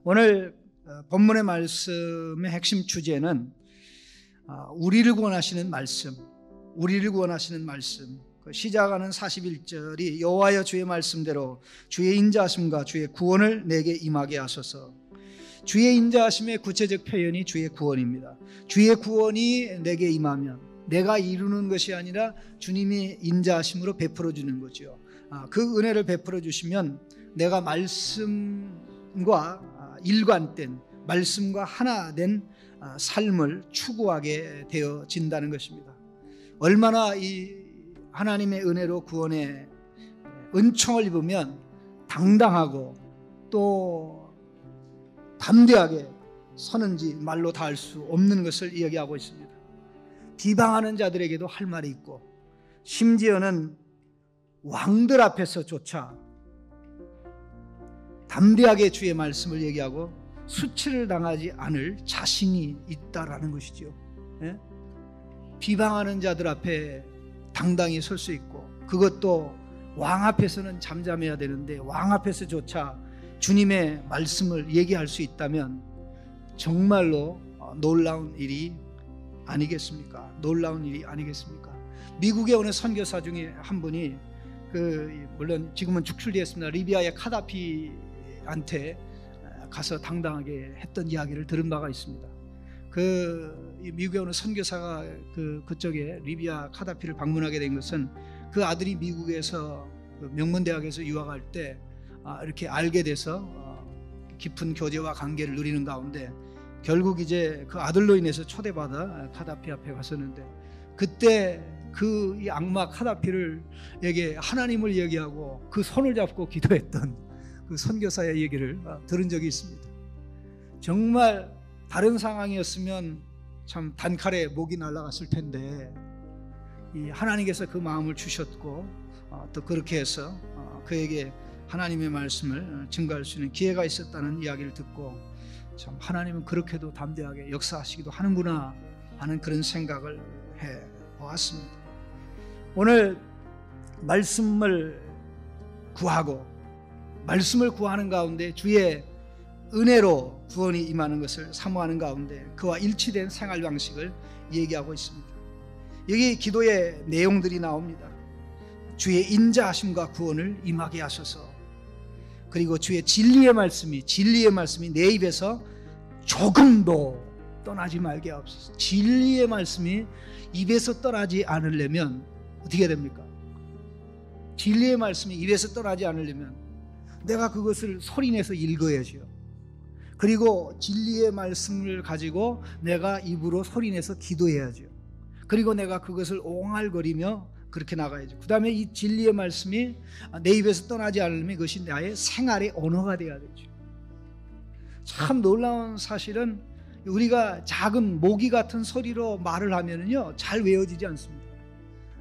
오늘 본문의 말씀의 핵심 주제는 우리를 구원하시는 말씀, 우리를 구원하시는 말씀. 시작하는 41절이 여호와여 주의 말씀대로 주의 인자하심과 주의 구원을 내게 임하게 하소서. 주의 인자하심의 구체적 표현이 주의 구원입니다. 주의 구원이 내게 임하면 내가 이루는 것이 아니라 주님이 인자하심으로 베풀어 주는 거죠. 그 은혜를 베풀어 주시면 내가 말씀과 일관된, 말씀과 하나 된 삶을 추구하게 되어진다는 것입니다. 얼마나 이 하나님의 은혜로 구원의 은총을 입으면 당당하고 또 담대하게 서는지 말로 다 할 수 없는 것을 이야기하고 있습니다. 비방하는 자들에게도 할 말이 있고, 심지어는 왕들 앞에서조차 담대하게 주의 말씀을 얘기하고 수치를 당하지 않을 자신이 있다라는 것이죠. 예? 비방하는 자들 앞에 당당히 설 수 있고, 그것도 왕 앞에서는 잠잠해야 되는데 왕 앞에서조차 주님의 말씀을 얘기할 수 있다면 정말로 놀라운 일이 아니겠습니까? 놀라운 일이 아니겠습니까? 미국에 오는 선교사 중에 한 분이 물론 지금은 축출되었습니다. 리비아의 카다피한테 가서 당당하게 했던 이야기를 들은 바가 있습니다. 미국에 오는 선교사가 그쪽에 리비아 카다피를 방문하게 된 것은 그 아들이 미국에서 명문대학에서 유학할 때 이렇게 알게 돼서 깊은 교제와 관계를 누리는 가운데 결국 이제 그 아들로 인해서 초대받아 카다피 앞에 갔었는데, 그때 이 악마 카다피에게 하나님을 얘기하고 그 손을 잡고 기도했던 그 선교사의 얘기를 들은 적이 있습니다. 정말 다른 상황이었으면 참 단칼에 목이 날아갔을 텐데, 이 하나님께서 그 마음을 주셨고 또 그렇게 해서 그에게 하나님의 말씀을 증거할 수 있는 기회가 있었다는 이야기를 듣고, 참 하나님은 그렇게도 담대하게 역사하시기도 하는구나 하는 그런 생각을 해보았습니다. 오늘 말씀을 구하고 말씀을 구하는 가운데 주의 은혜로 구원이 임하는 것을 사모하는 가운데 그와 일치된 생활 방식을 얘기하고 있습니다. 여기 기도의 내용들이 나옵니다. 주의 인자하심과 구원을 임하게 하소서. 그리고 주의 진리의 말씀이 내 입에서 조금도 떠나지 말게 하옵소서. 진리의 말씀이 입에서 떠나지 않으려면 어떻게 됩니까? 진리의 말씀이 입에서 떠나지 않으려면 내가 그것을 소리내서 읽어야죠. 그리고 진리의 말씀을 가지고 내가 입으로 소리내서 기도해야죠. 그리고 내가 그것을 옹알거리며 그렇게 나가야죠. 그 다음에 이 진리의 말씀이 내 입에서 떠나지 않으면 그것이 나의 생활의 언어가 되어야 되죠. 참 놀라운 사실은 우리가 작은 모기 같은 소리로 말을 하면은요 잘 외워지지 않습니다.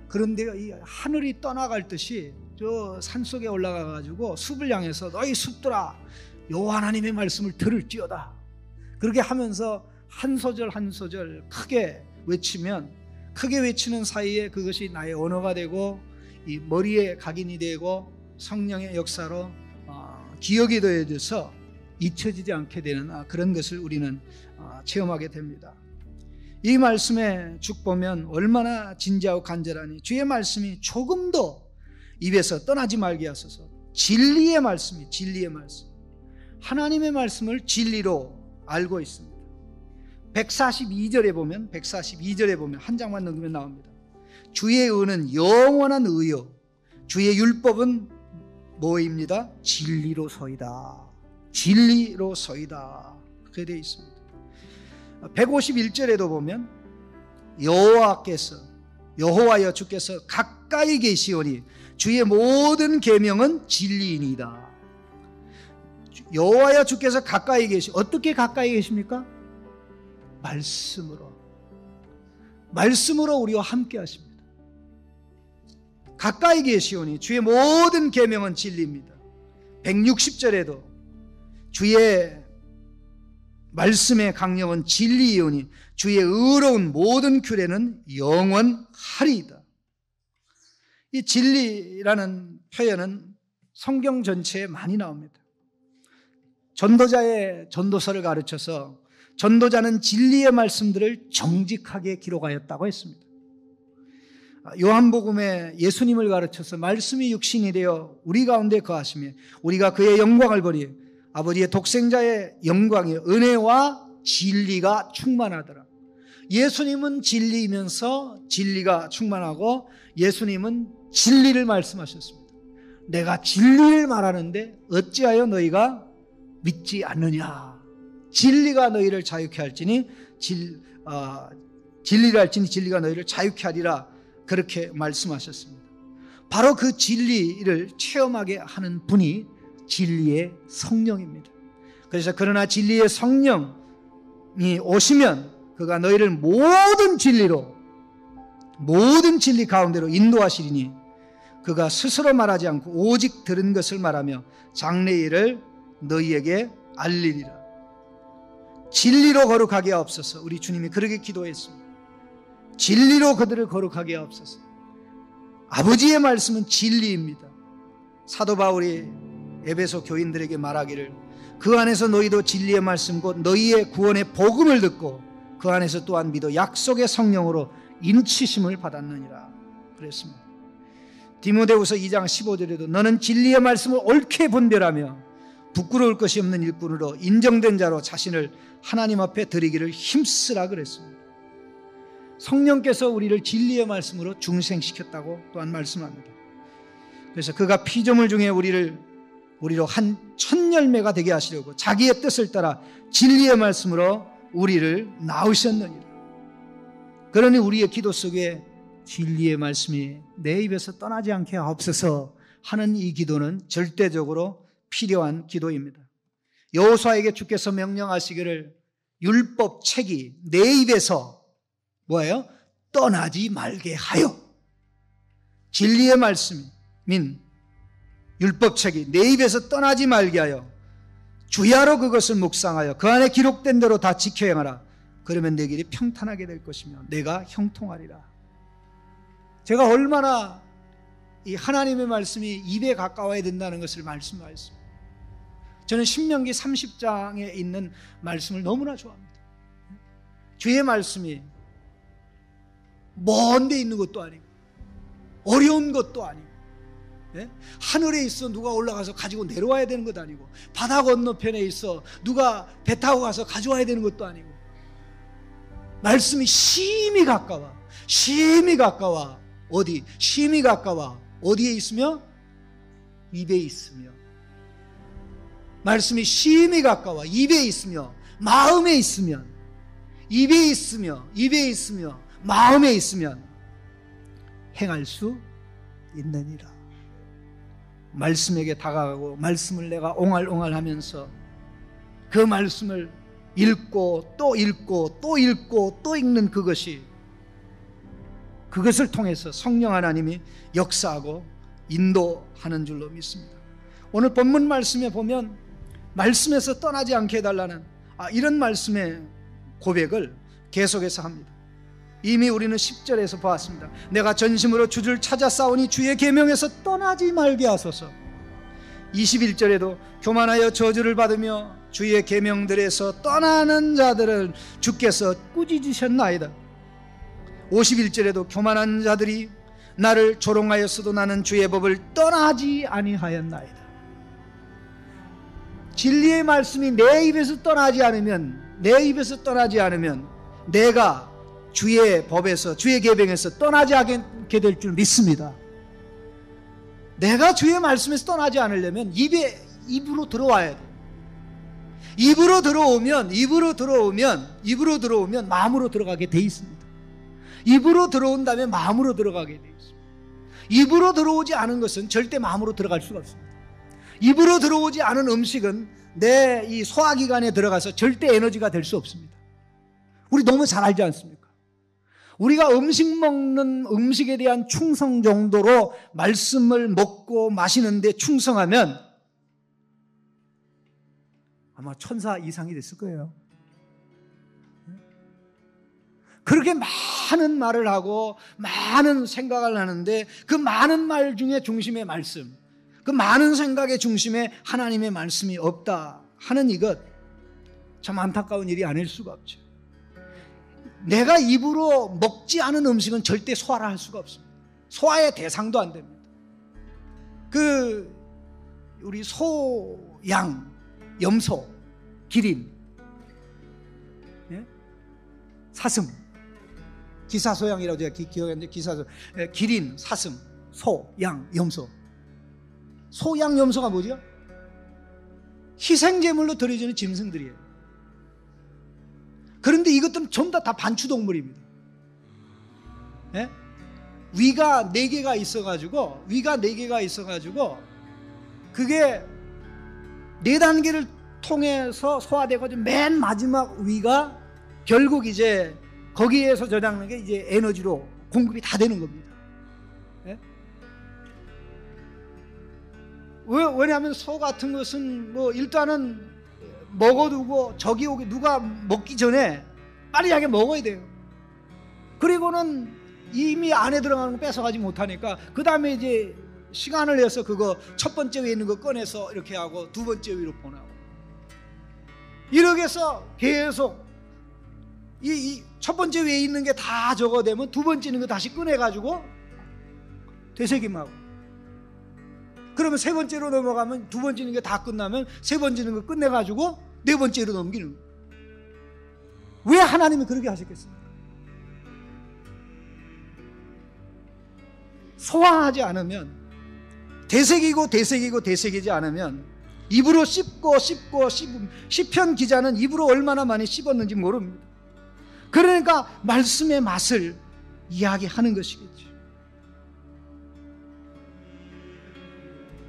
그런데 이 하늘이 떠나갈 듯이 저 산속에 올라가 가지고 숲을 향해서 너희 숲들아 여호와 하나님의 말씀을 들을지어다, 그렇게 하면서 한 소절 한 소절 크게 외치면, 크게 외치는 사이에 그것이 나의 언어가 되고 이 머리에 각인이 되고 성령의 역사로 기억이 되어져서 잊혀지지 않게 되는 그런 것을 우리는 체험하게 됩니다. 이 말씀에 쭉 보면 얼마나 진지하고 간절하니 주의 말씀이 조금도 입에서 떠나지 말게 하소서. 진리의 말씀이 진리의 말씀, 하나님의 말씀을 진리로 알고 있습니다. 142절에 보면 한 장만 넘기면 나옵니다. 주의 의는 영원한 의요 주의 율법은 뭐입니다? 진리로서이다. 진리로서이다. 그렇게 되어 있습니다. 151절에도 보면 여호와여 주께서 가까이 계시오니 주의 모든 계명은 진리이니이다. 여호와여 주께서 가까이 계시, 어떻게 가까이 계십니까? 말씀으로 우리와 함께 하십니다. 가까이 계시오니 주의 모든 계명은 진리입니다. 160절에도 주의 말씀의 강령은 진리이오니 주의 의로운 모든 규례는 영원하리이다. 이 진리라는 표현은 성경 전체에 많이 나옵니다. 전도자의 전도서를 가르쳐서 전도자는 진리의 말씀들을 정직하게 기록하였다고 했습니다. 요한복음에 예수님을 가르쳐서 말씀이 육신이 되어 우리 가운데 거하시며 우리가 그의 영광을 보리 아버지의 독생자의 영광이 은혜와 진리가 충만하더라. 예수님은 진리이면서 진리가 충만하고 예수님은 진리를 말씀하셨습니다. 내가 진리를 말하는데 어찌하여 너희가 믿지 않느냐. 진리가 너희를 자유케 할지니 진리를 할지니 진리가 너희를 자유케 하리라. 그렇게 말씀하셨습니다. 바로 그 진리를 체험하게 하는 분이 진리의 성령입니다. 그래서 그러나 진리의 성령이 오시면 그가 너희를 모든 진리 가운데로 인도하시리니 그가 스스로 말하지 않고 오직 들은 것을 말하며 장래일을 너희에게 알리리라. 진리로 거룩하게 하옵소서. 우리 주님이 그렇게 기도했습니다. 진리로 그들을 거룩하게 하옵소서. 아버지의 말씀은 진리입니다. 사도 바울이 에베소 교인들에게 말하기를 그 안에서 너희도 진리의 말씀 곧 너희의 구원의 복음을 듣고 그 안에서 또한 믿어 약속의 성령으로 인치심을 받았느니라 그랬습니다. 디모데후서 2장 15절에도 너는 진리의 말씀을 옳게 분별하며 부끄러울 것이 없는 일꾼으로 인정된 자로 자신을 하나님 앞에 드리기를 힘쓰라 그랬습니다. 성령께서 우리를 진리의 말씀으로 중생시켰다고 또한 말씀합니다. 그래서 그가 피조물 중에 우리로 한 첫 열매가 되게 하시려고 자기의 뜻을 따라 진리의 말씀으로 우리를 낳으셨느니라. 그러니 우리의 기도 속에 진리의 말씀이 내 입에서 떠나지 않게 하옵소서 하는 이 기도는 절대적으로 필요한 기도입니다. 여호수아에게 주께서 명령하시기를 율법 책이 내 입에서 뭐예요? 떠나지 말게 하여. 진리의 말씀인 율법책이 내 입에서 떠나지 말게 하여 주야로 그것을 묵상하여 그 안에 기록된 대로 다 지켜 행하라. 그러면 내 길이 평탄하게 될 것이며 내가 형통하리라. 제가 얼마나 이 하나님의 말씀이 입에 가까워야 된다는 것을 말씀하셨습니다. 저는 신명기 30장에 있는 말씀을 너무나 좋아합니다. 주의 말씀이 먼 데 있는 것도 아니고 어려운 것도 아니고 하늘에 있어 누가 올라가서 가지고 내려와야 되는 것도 아니고 바다 건너편에 있어 누가 배 타고 가서 가져와야 되는 것도 아니고 말씀이 심히 가까워. 어디? 심히 가까워. 어디에 있으며? 입에 있으며. 말씀이 심히 가까워. 입에 있으며 마음에 있으면 입에 있으며 마음에 있으면 행할 수 있느니라. 말씀에게 다가가고 말씀을 내가 옹알옹알하면서 그 말씀을 읽고 또 읽고 또 읽고 또 읽는 그것을 통해서 성령 하나님이 역사하고 인도하는 줄로 믿습니다. 오늘 본문 말씀에 보면 말씀에서 떠나지 않게 해달라는 이런 말씀의 고백을 계속해서 합니다. 이미 우리는 10절에서 보았습니다. 내가 전심으로 주를 찾아 싸우니 주의 계명에서 떠나지 말게 하소서. 21절에도 교만하여 저주를 받으며 주의 계명들에서 떠나는 자들을 주께서 꾸짖으셨나이다. 51절에도 교만한 자들이 나를 조롱하였어도 나는 주의 법을 떠나지 아니하였나이다. 진리의 말씀이 내 입에서 떠나지 않으면 내가 주의 법에서 주의 계명에서 떠나지 않게 될 줄 믿습니다. 내가 주의 말씀에서 떠나지 않으려면 입으로 들어와야 돼. 입으로 들어오면 마음으로 들어가게 돼 있습니다. 입으로 들어온 다음에 마음으로 들어가게 돼 있습니다. 입으로 들어오지 않은 것은 절대 마음으로 들어갈 수가 없습니다. 입으로 들어오지 않은 음식은 내 이 소화기관에 들어가서 절대 에너지가 될 수 없습니다. 우리 너무 잘 알지 않습니까? 우리가 음식 먹는 음식에 대한 충성 정도로 말씀을 먹고 마시는데 충성하면 아마 천사 이상이 됐을 거예요. 그렇게 많은 말을 하고 많은 생각을 하는데 그 많은 말 중에 중심의 말씀, 그 많은 생각의 중심에 하나님의 말씀이 없다 하는 이것 참 안타까운 일이 아닐 수가 없죠. 내가 입으로 먹지 않은 음식은 절대 소화를 할 수가 없습니다. 소화의 대상도 안 됩니다. 우리 소, 양, 염소, 기린, 예? 사슴, 기사소양이라고 제가 기억했는데 기사소, 기린, 사슴, 소, 양, 염소. 소, 양, 염소가 뭐죠? 희생제물로 드려지는 짐승들이에요. 그런데 이것들은 전부 다 반추동물입니다. 예? 위가 4개가 있어가지고, 그게 4단계를 통해서 소화되고 맨 마지막 위가 결국 이제 거기에서 저장하는 게 이제 에너지로 공급이 다 되는 겁니다. 예? 왜냐하면 소 같은 것은 뭐 일단은 먹어두고 저기 오기 누가 먹기 전에 빠르게 먹어야 돼요. 그리고는 이미 안에 들어가는 거 뺏어가지 못하니까 그 다음에 이제 시간을 내서 그거 첫 번째 위에 있는 거 꺼내서 이렇게 하고 두 번째 위로 보내고 이렇게 해서 계속 이 첫 번째 위에 있는 게 다 저거 되면 두 번째 있는 거 다시 꺼내가지고 되새김하고 그러면 세 번째로 넘어가면 두 번째 있는 게 다 끝나면 세 번째 있는 거 끝내가지고 네 번째로 넘기는 거예요. 왜 하나님이 그렇게 하셨겠습니까? 소화하지 않으면 되새기지 않으면 입으로 씹고 시편 기자는 입으로 얼마나 많이 씹었는지 모릅니다. 그러니까 말씀의 맛을 이야기하는 것이겠죠.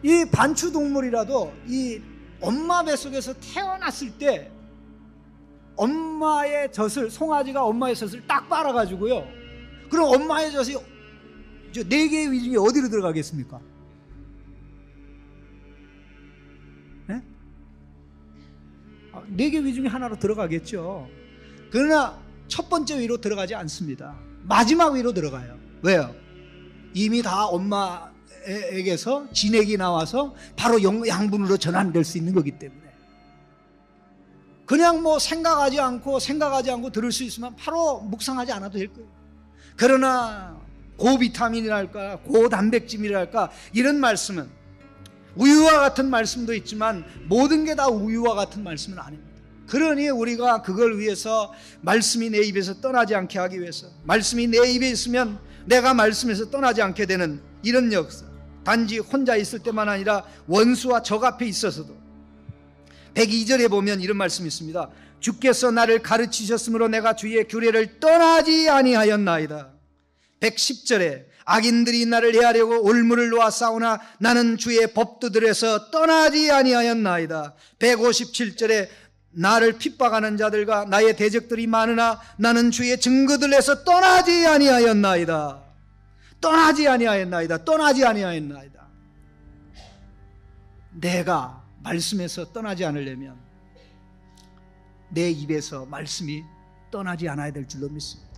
이 반추동물이라도 이 엄마 뱃속에서 태어났을 때 엄마의 젖을, 송아지가 엄마의 젖을 딱 빨아가지고요, 그럼 엄마의 젖이 4개의 위 중에 어디로 들어가겠습니까? 네? 4개 위 중에 하나로 들어가겠죠. 그러나 첫 번째 위로 들어가지 않습니다. 마지막 위로 들어가요. 왜요? 이미 다 엄마에게서 진액이 나와서 바로 양분으로 전환될 수 있는 거기 때문에 그냥 뭐 생각하지 않고 들을 수 있으면 바로 묵상하지 않아도 될 거예요. 그러나 고비타민이랄까 고단백질이랄까 이런 말씀은 우유와 같은 말씀도 있지만 모든 게 다 우유와 같은 말씀은 아닙니다. 그러니 우리가 그걸 위해서 말씀이 내 입에서 떠나지 않게 하기 위해서 말씀이 내 입에 있으면 내가 말씀에서 떠나지 않게 되는 이런 역사, 단지 혼자 있을 때만 아니라 원수와 적 앞에 있어서도 102절에 보면 이런 말씀이 있습니다. 주께서 나를 가르치셨으므로 내가 주의 규례를 떠나지 아니하였나이다. 110절에 악인들이 나를 해하려고 올무를 놓아 싸우나 나는 주의 법도들에서 떠나지 아니하였나이다. 157절에 나를 핍박하는 자들과 나의 대적들이 많으나 나는 주의 증거들에서 떠나지 아니하였나이다. 떠나지 아니하였나이다. 내가 말씀에서 떠나지 않으려면 내 입에서 말씀이 떠나지 않아야 될 줄로 믿습니다.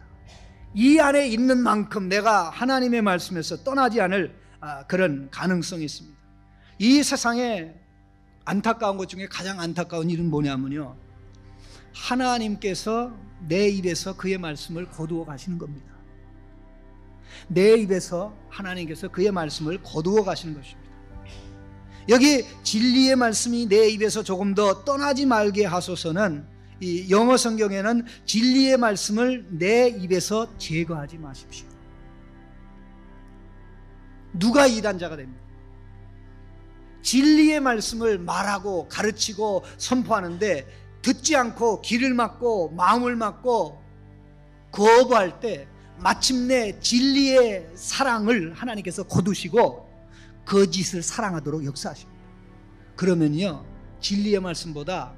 이 안에 있는 만큼 내가 하나님의 말씀에서 떠나지 않을 그런 가능성이 있습니다. 이 세상에 안타까운 것 중에 가장 안타까운 일은 뭐냐면요, 하나님께서 내 입에서 그의 말씀을 거두어 가시는 겁니다. 내 입에서 하나님께서 그의 말씀을 거두어 가시는 것입니다. 여기 진리의 말씀이 내 입에서 조금 더 떠나지 말게 하소서는 이 영어 성경에는 진리의 말씀을 내 입에서 제거하지 마십시오. 누가 이단자가 됩니다. 진리의 말씀을 말하고 가르치고 선포하는데 듣지 않고 귀를 막고 마음을 막고 거부할 때 마침내 진리의 사랑을 하나님께서 거두시고 거짓을 사랑하도록 역사하십니다. 그러면요, 진리의 말씀보다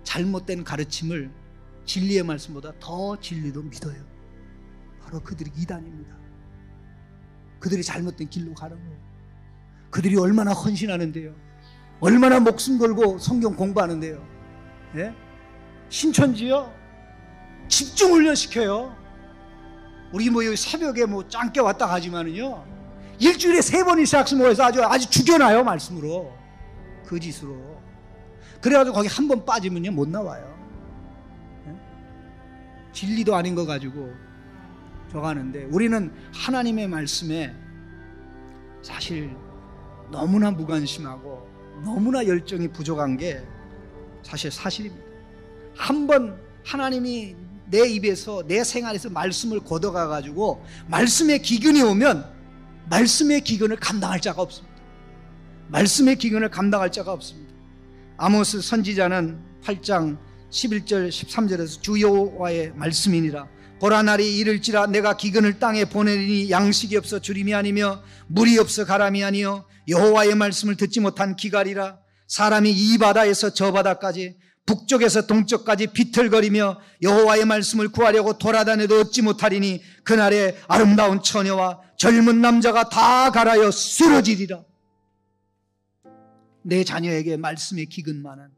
잘못된 가르침을 진리의 말씀보다 더 진리로 믿어요. 바로 그들이 이단입니다. 그들이 잘못된 길로 가는 거예요. 그들이 얼마나 헌신하는데요, 얼마나 목숨 걸고 성경 공부하는데요, 예? 신천지요 집중 훈련시켜요. 우리 뭐 여기 새벽에 뭐 짱깨 왔다 가지만은요 일주일에 3번이상 모여서 아주 죽여놔요. 말씀으로, 거짓으로. 그래가지고 거기 한 번 빠지면요 못 나와요. 진리도 아닌 거 가지고 저가는데, 우리는 하나님의 말씀에 사실 너무나 무관심하고 너무나 열정이 부족한 게 사실입니다. 한번 하나님이 내 입에서, 내 생활에서 말씀을 걷어가 가지고 말씀의 기근이 오면 말씀의 기근을 감당할 자가 없습니다. 말씀의 기근을 감당할 자가 없습니다. 아모스 선지자는 8장 11절 13절에서 주 여호와의 말씀이니라. 보라, 날이 이를지라 내가 기근을 땅에 보내리니 양식이 없어 주림이 아니며 물이 없어 가람이 아니요 여호와의 말씀을 듣지 못한 기갈이라. 사람이 이 바다에서 저 바다까지 북쪽에서 동쪽까지 비틀거리며 여호와의 말씀을 구하려고 돌아다녀도 얻지 못하리니 그날에 아름다운 처녀와 젊은 남자가 다 갈아여 쓰러지리라. 내 자녀에게 말씀의 기근만은,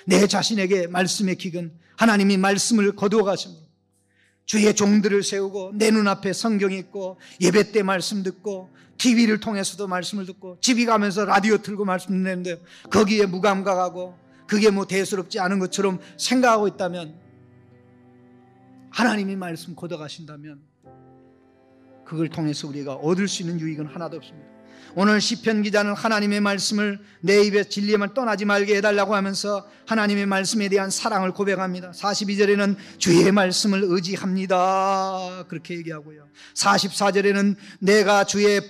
내 자신에게 말씀의 기근, 하나님이 말씀을 거두어 가심으로 주의 종들을 세우고 내 눈앞에 성경이 있고 예배 때 말씀 듣고 TV를 통해서도 말씀을 듣고 집에 가면서 라디오 틀고 말씀 듣는데 거기에 무감각하고 그게 뭐 대수롭지 않은 것처럼 생각하고 있다면, 하나님이 말씀 걷어가신다면 그걸 통해서 우리가 얻을 수 있는 유익은 하나도 없습니다. 오늘 시편 기자는 하나님의 말씀을 내 입에 진리만 떠나지 말게 해달라고 하면서 하나님의 말씀에 대한 사랑을 고백합니다. 42절에는 주의 말씀을 의지합니다 그렇게 얘기하고요, 44절에는 내가 주의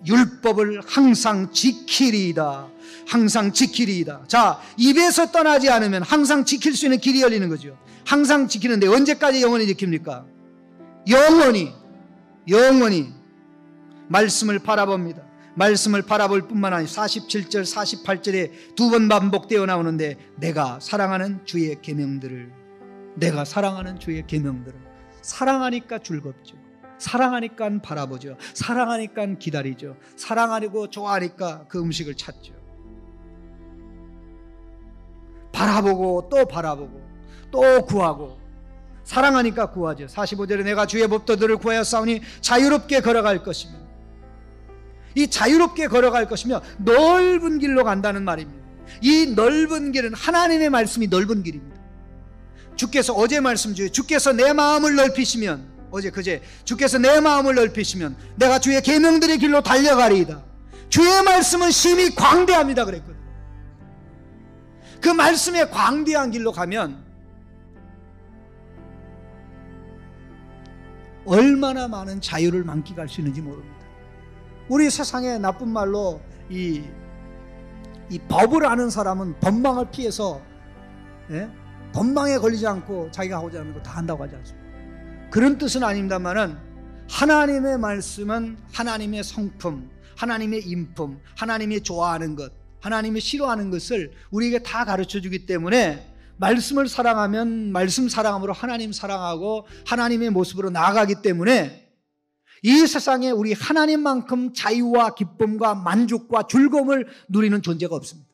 율법을 항상 지키리이다, 항상 지키리이다. 자, 입에서 떠나지 않으면 항상 지킬 수 있는 길이 열리는 거죠. 항상 지키는데 언제까지 영원히 지킵니까? 영원히 말씀을 바라봅니다. 말씀을 바라볼 뿐만 아니라 47절 48절에 두 번 반복되어 나오는데 내가 사랑하는 주의 계명들을, 내가 사랑하는 주의 계명들을. 사랑하니까 즐겁죠. 사랑하니까 바라보죠. 사랑하니까 기다리죠. 사랑하고 좋아하니까 그 음식을 찾죠. 바라보고 또 바라보고 또 구하고, 사랑하니까 구하죠. 45절에 내가 주의 법도들을 구하여 싸우니 자유롭게 걸어갈 것이며, 이 자유롭게 걸어갈 것이며 넓은 길로 간다는 말입니다. 이 넓은 길은 하나님의 말씀이 넓은 길입니다. 주께서 어제 말씀 중에 주께서 내 마음을 넓히시면, 그제 주께서 내 마음을 넓히시면 내가 주의 계명들의 길로 달려가리이다. 주의 말씀은 심히 광대합니다 그랬거든요. 그 말씀의 광대한 길로 가면 얼마나 많은 자유를 만끽할 수 있는지 모릅니다. 우리 세상에 나쁜 말로 이 법을 아는 사람은 법망을 피해서, 법망에 걸리지 않고 자기가 하고자 하는 거 다 한다고 하지 않습니까? 그런 뜻은 아닙니다만은 하나님의 말씀은 하나님의 성품, 하나님의 인품, 하나님이 좋아하는 것, 하나님이 싫어하는 것을 우리에게 다 가르쳐 주기 때문에 말씀을 사랑하면 말씀 사랑함으로 하나님 사랑하고 하나님의 모습으로 나아가기 때문에 이 세상에 우리 하나님만큼 자유와 기쁨과 만족과 즐거움을 누리는 존재가 없습니다.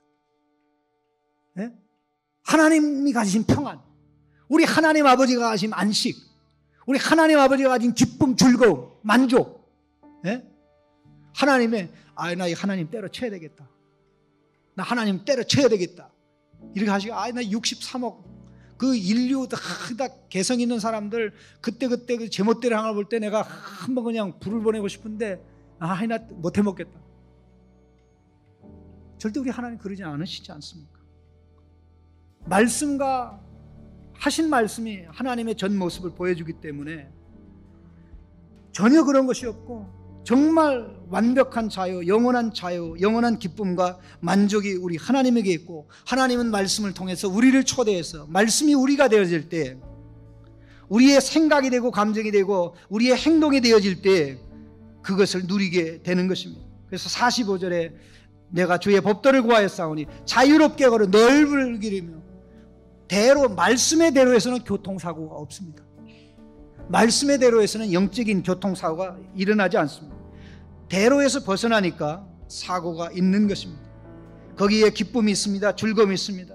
하나님이 가지신 평안, 우리 하나님 아버지가 가진 안식, 우리 하나님 아버지가 가진 기쁨, 즐거움, 만족, 하나님의 나 이 하나님 때려쳐야 되겠다, 나 하나님 때려쳐야 되겠다 이렇게 하시고, 나 63억 그 인류 다 개성 있는 사람들 그때 그 제멋대로 향을 볼 때 내가 한번 그냥 불을 보내고 싶은데 나 못해 먹겠다. 절대 우리 하나님 그러지 않으시지 않습니까? 말씀과 하신 말씀이 하나님의 전 모습을 보여주기 때문에 전혀 그런 것이 없고 정말 완벽한 자유, 영원한 기쁨과 만족이 우리 하나님에게 있고, 하나님은 말씀을 통해서 우리를 초대해서 말씀이 우리가 되어질 때, 우리의 생각이 되고 감정이 되고 우리의 행동이 되어질 때 그것을 누리게 되는 것입니다. 그래서 45절에 내가 주의 법도를 구하여 싸우니 자유롭게 걸어 넓을 길이며, 말씀의 대로에서는 교통사고가 없습니다. 말씀의 대로에서는 영적인 교통사고가 일어나지 않습니다. 대로에서 벗어나니까 사고가 있는 것입니다. 거기에 기쁨이 있습니다. 즐거움이 있습니다.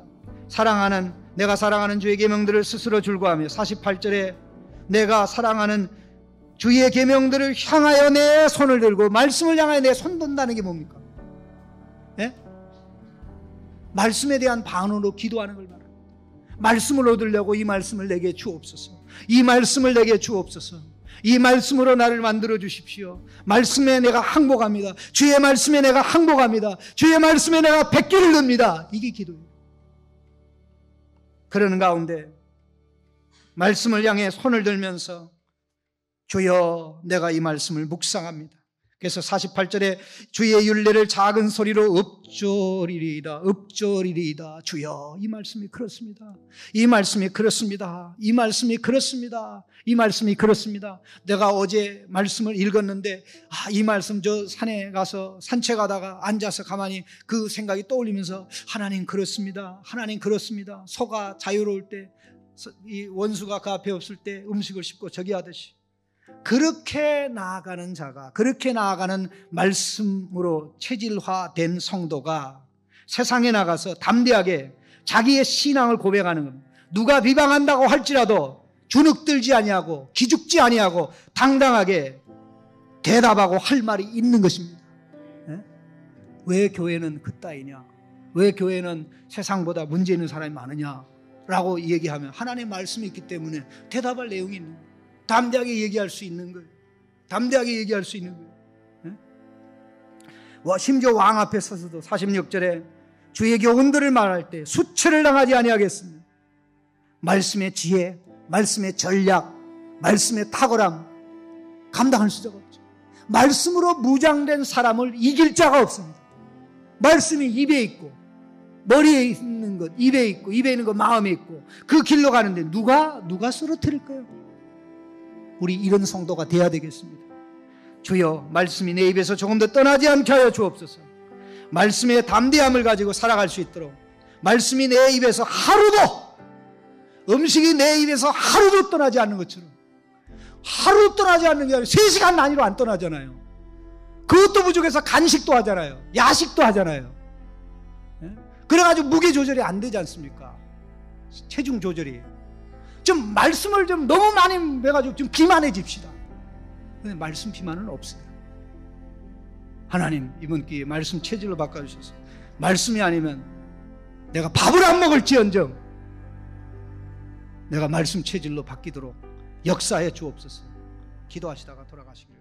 내가 사랑하는 주의 계명들을 스스로 즐거워하며, 48절에 내가 사랑하는 주의 계명들을 향하여 내 손을 들고, 말씀을 향하여 내 손 든다는 게 뭡니까? 말씀에 대한 반응으로 기도하는 걸 바랍니다. 말씀을 얻으려고 이 말씀을 내게 주옵소서. 이 말씀을 내게 주옵소서. 이 말씀으로 나를 만들어 주십시오. 말씀에 내가 항복합니다. 주의 말씀에 내가 항복합니다. 주의 말씀에 내가 백기를 넣습니다. 이게 기도예요. 그러는 가운데 말씀을 향해 손을 들면서 주여 내가 이 말씀을 묵상합니다. 그래서 48절에 주의 율례를 작은 소리로 읊조리리이다. 읊조리리이다. 주여 이 말씀이 그렇습니다. 이 말씀이 그렇습니다. 이 말씀이 그렇습니다. 이 말씀이 그렇습니다. 내가 어제 말씀을 읽었는데 이 말씀 저 산에 가서 산책하다가 앉아서 가만히 그 생각이 떠올리면서 하나님 그렇습니다. 하나님 그렇습니다. 소가 자유로울 때 이 원수가 그 앞에 없을 때 음식을 씹고 저기 하듯이 그렇게 나아가는 자가, 그렇게 나아가는 말씀으로 체질화된 성도가 세상에 나가서 담대하게 자기의 신앙을 고백하는 겁니다. 누가 비방한다고 할지라도 주눅들지 아니하고 기죽지 아니하고 당당하게 대답하고 할 말이 있는 것입니다. 왜 교회는 그따위냐? 왜 교회는 세상보다 문제 있는 사람이 많으냐? 라고 얘기하면 하나님의 말씀이 있기 때문에 대답할 내용이 있는 거예요. 담대하게 얘기할 수 있는 거예요. 담대하게 얘기할 수 있는 거예요. 심지어 왕 앞에 서서도 46절에 주의 교훈들을 말할 때 수치를 당하지 아니하겠습니다. 말씀의 지혜, 말씀의 전략, 말씀의 탁월함 감당할 수가 없죠. 말씀으로 무장된 사람을 이길 자가 없습니다. 말씀이 입에 있고 머리에 있는 것, 입에 있고 입에 있는 것 마음에 있고 그 길로 가는데 누가 쓰러뜨릴까요? 우리 이런 성도가 돼야 되겠습니다. 주여 말씀이 내 입에서 조금 더 떠나지 않게 하여 주옵소서. 말씀의 담대함을 가지고 살아갈 수 있도록 말씀이 내 입에서 하루도 음식이 내 입에서 하루도 떠나지 않는 것처럼 하루 떠나지 않는 게 아니라 3시간 단위로 안 떠나잖아요. 그것도 부족해서 간식도 하잖아요. 야식도 하잖아요. 그래가지고 무게 조절이 안 되지 않습니까? 체중 조절이. 좀 말씀을 좀 너무 많이 해가지고 좀 비만해집시다. 근데 말씀 비만은 없어요. 하나님 이번 기회에 말씀 체질로 바꿔주셔서 말씀이 아니면 내가 밥을 안 먹을지언정 내가 말씀 체질로 바뀌도록 역사해 주옵소서. 기도하시다가 돌아가시길